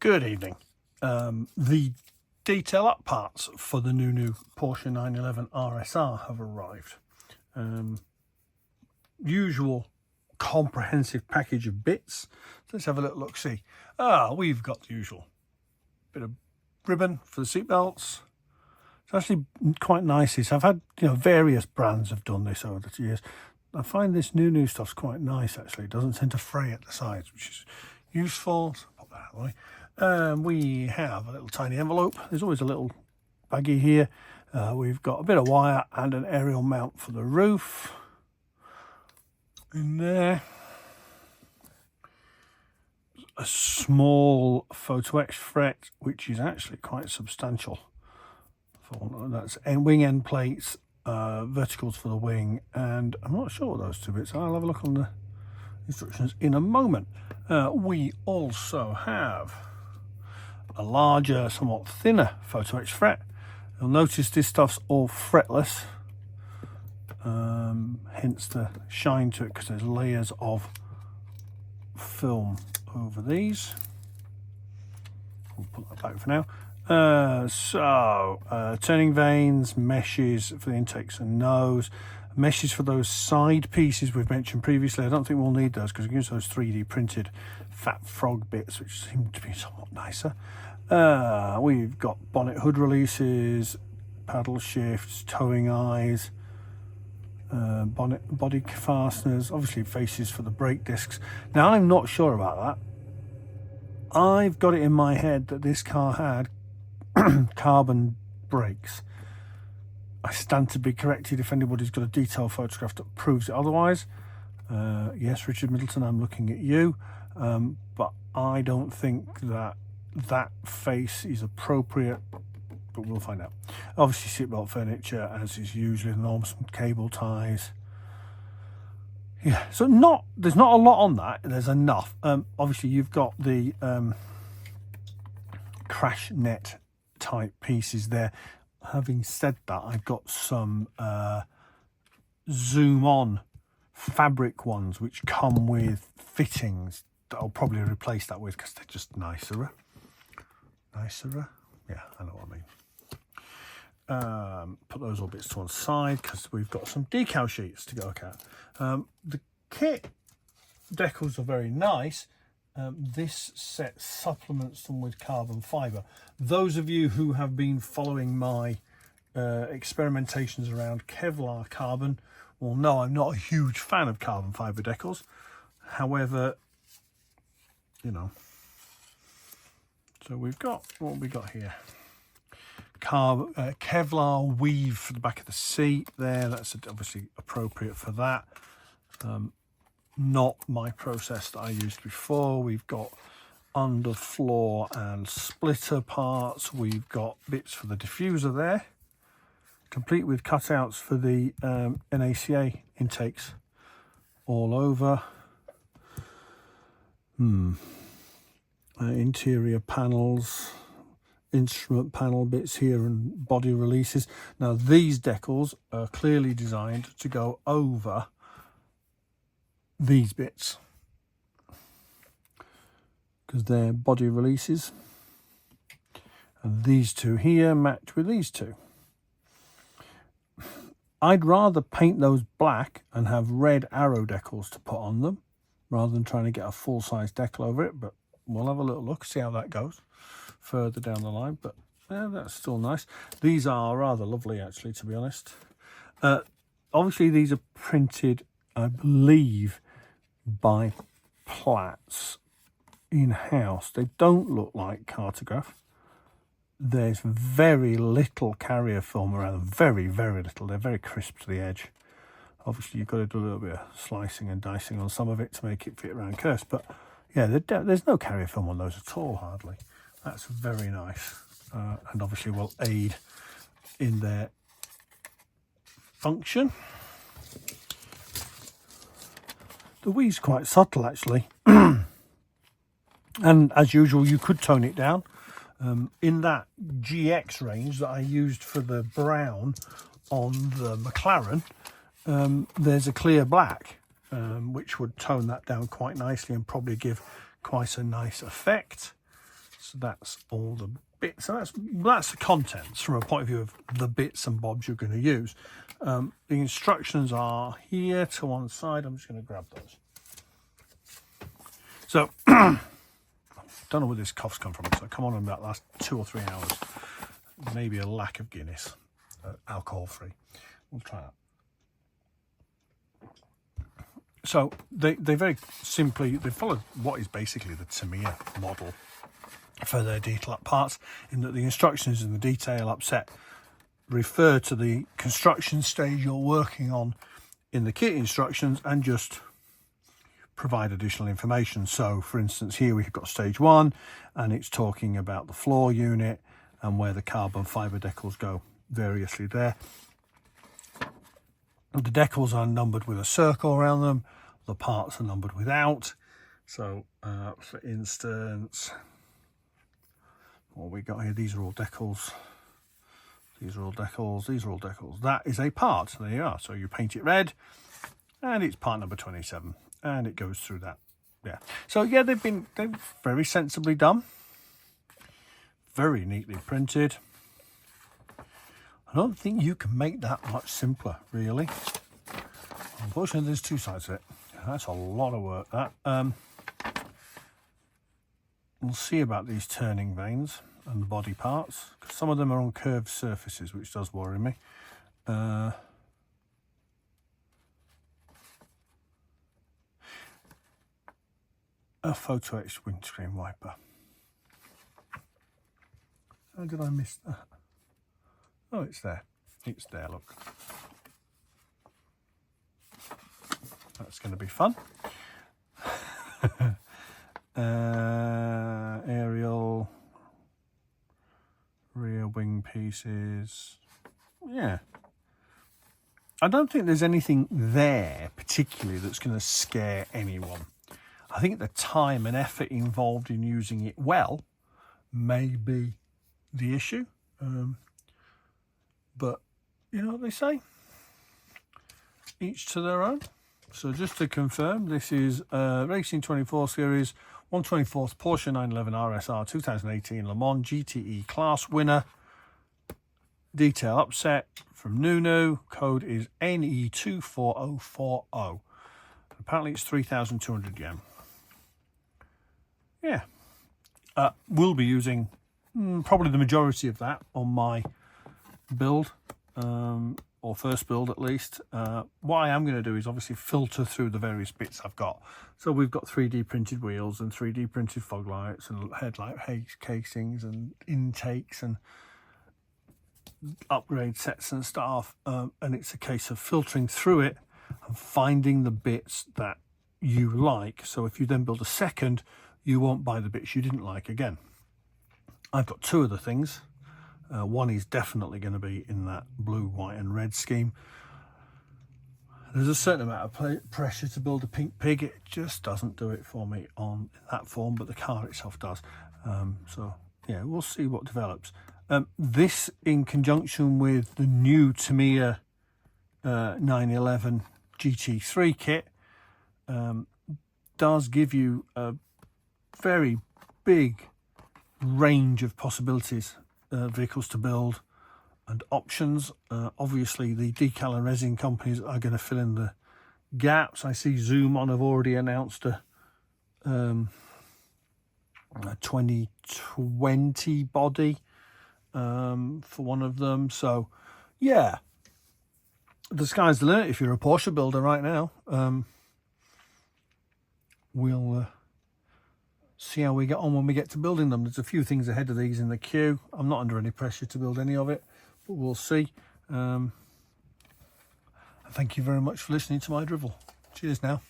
Good evening. The detail up parts for the NuNu Porsche 911 RSR have arrived. Usual comprehensive package of bits. Let's have a little look see. We've got the usual bit of ribbon for the seat belts. It's actually quite nice. I've had various brands have done this over the years. I find this NuNu stuff's quite nice actually. It doesn't tend to fray at the sides, which is useful. So I'll pop that out of the way. We have a little tiny envelope. There's always a little baggie here. We've got a bit of wire and an aerial mount for the roof in there. A small photo etch fret, which is actually quite substantial. That's wing end plates, verticals for the wing, and I'm not sure what those two bits are. I'll have a look on the instructions in a moment. We also have a larger, somewhat thinner photo etch fret. You'll notice this stuff's all fretless, hence the shine to it, because there's layers of film over these. We'll put that back for now. Turning vanes, meshes for the intakes and nose, meshes for those side pieces we've mentioned previously. I don't think we'll need those because we can use those 3D printed fat frog bits, which seem to be somewhat nicer. We've got bonnet hood releases, paddle shifts, towing eyes, bonnet body fasteners, obviously faces for the brake discs. Now I'm not sure about that. I've got it in my head that this car had carbon brakes. I stand to be corrected if anybody's got a detailed photograph that proves it otherwise. Yes, Richard Middleton, I'm looking at you, but I don't think that face is appropriate, but we'll find out. Obviously seatbelt furniture as is usually the norm, some cable ties. Yeah, so there's not a lot on that. There's enough. Obviously you've got the crash net type pieces there. Having said that, I've got some zoom on fabric ones which come with fittings that I'll probably replace that with because they're just nicer. Yeah, I know what I mean. Put those all bits to one side because we've got some decal sheets to go look at. The kit decals are very nice. This set supplements them with carbon fibre. Those of you who have been following my experimentations around Kevlar carbon will know I'm not a huge fan of carbon fibre decals. However, so we've got what we got here. Kevlar weave for the back of the seat there. That's obviously appropriate for that. Not my process that I used before. We've got underfloor and splitter parts. We've got bits for the diffuser there, complete with cutouts for the NACA intakes all over. Interior panels, instrument panel bits here and body releases. Now these decals are clearly designed to go over these bits because they're body releases, and these two here match with these two. I'd rather paint those black and have red arrow decals to put on them rather than trying to get a full-size decal over it, but we'll have a little look, see how that goes further down the line. But yeah, that's still nice. These are rather lovely actually, to be honest. Obviously these are printed, I believe, by Platts in-house. They don't look like Cartograph. There's very little carrier film around them, very little. They're very crisp to the edge. Obviously you've got to do a little bit of slicing and dicing on some of it to make it fit around curves, but yeah, there's no carrier film on those at all, hardly. That's very nice, and obviously will aid in their function. The weave's quite subtle actually, and as usual you could tone it down. In that GX range that I used for the brown on the McLaren, there's a clear black, which would tone that down quite nicely and probably give quite a nice effect. So that's all the bits. So that's the contents from a point of view of the bits and bobs you're going to use. The instructions are here to one side. I'm just going to grab those. So, don't know where this cough's come from. So come on in about last 2 or 3 hours. Maybe a lack of Guinness, alcohol free. We'll try that. So they very simply, they follow what is basically the Tamiya model for their detail up parts, in that the instructions in the detail upset refer to the construction stage you're working on in the kit instructions and just provide additional information. So for instance, here we've got stage 1 and it's talking about the floor unit and where the carbon fibre decals go variously there. The decals are numbered with a circle around them. The parts are numbered without. So, for instance, what we got here, these are all decals. These are all decals. These are all decals. That is a part. So there you are. So you paint it red, and it's part number 27, and it goes through that. Yeah. So yeah, they're very sensibly done, very neatly printed. I don't think you can make that much simpler, really. Unfortunately, there's 2 sides of it. That's a lot of work, that. We'll see about these turning vanes and the body parts, because some of them are on curved surfaces, which does worry me. A photo etched windscreen wiper. How did I miss that? Oh, it's there. It's there, look. That's going to be fun. Aerial, rear wing pieces. Yeah. I don't think there's anything there particularly that's going to scare anyone. I think the time and effort involved in using it well may be the issue. But, you know what they say? Each to their own. So just to confirm, this is Racing 24 Series 124th Porsche 911 RSR 2018 Le Mans GTE class winner. Detail upset from NuNu. Code is NE24040. Apparently it's 3,200 yen. Yeah. We'll be using probably the majority of that on my build, or first build at least. What I am going to do is obviously filter through the various bits I've got. So we've got 3D printed wheels and 3D printed fog lights and headlight casings and intakes and upgrade sets and stuff, and it's a case of filtering through it and finding the bits that you like. So if you then build a second, you won't buy the bits you didn't like again. I've got 2 of the things. One is definitely going to be in that blue, white and red scheme. There's a certain amount of pressure to build a pink pig. It just doesn't do it for me on that form, but the car itself does. So yeah, we'll see what develops. This in conjunction with the new Tamiya 911 GT3 kit does give you a very big range of possibilities, vehicles to build and options. Obviously the decal and resin companies are going to fill in the gaps. I see Zoom On have already announced a 2020 body for one of them. So yeah, the sky's the limit if you're a Porsche builder right now. We'll see how we get on when we get to building them. There's a few things ahead of these in the queue. I'm not under any pressure to build any of it, but we'll see. Thank you very much for listening to my drivel. Cheers now.